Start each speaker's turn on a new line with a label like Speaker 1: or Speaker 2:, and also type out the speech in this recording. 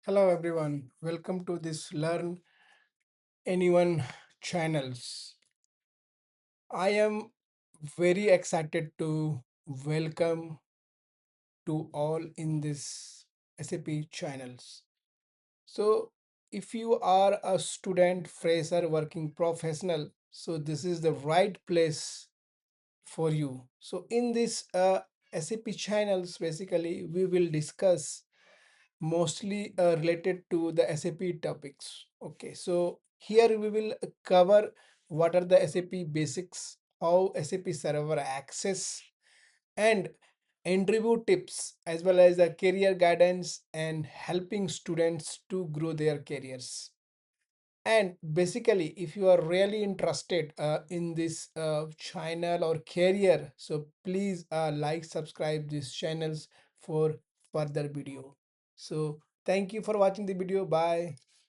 Speaker 1: Hello everyone, welcome to this Learn Anyone channels. I am very excited to welcome to all in this SAP channels. So if you are a student, fresher, working professional, so this is the right place for you. So in this SAP channels, basically we will discuss mostly related to the SAP topics. Okay, so here we will cover what are the SAP basics, how SAP server access, and interview tips, as well as the career guidance and helping students to grow their careers. And basically, if you are really interested in this channel or career, so please like, subscribe these channels for further video. So thank you for watching the video. Bye.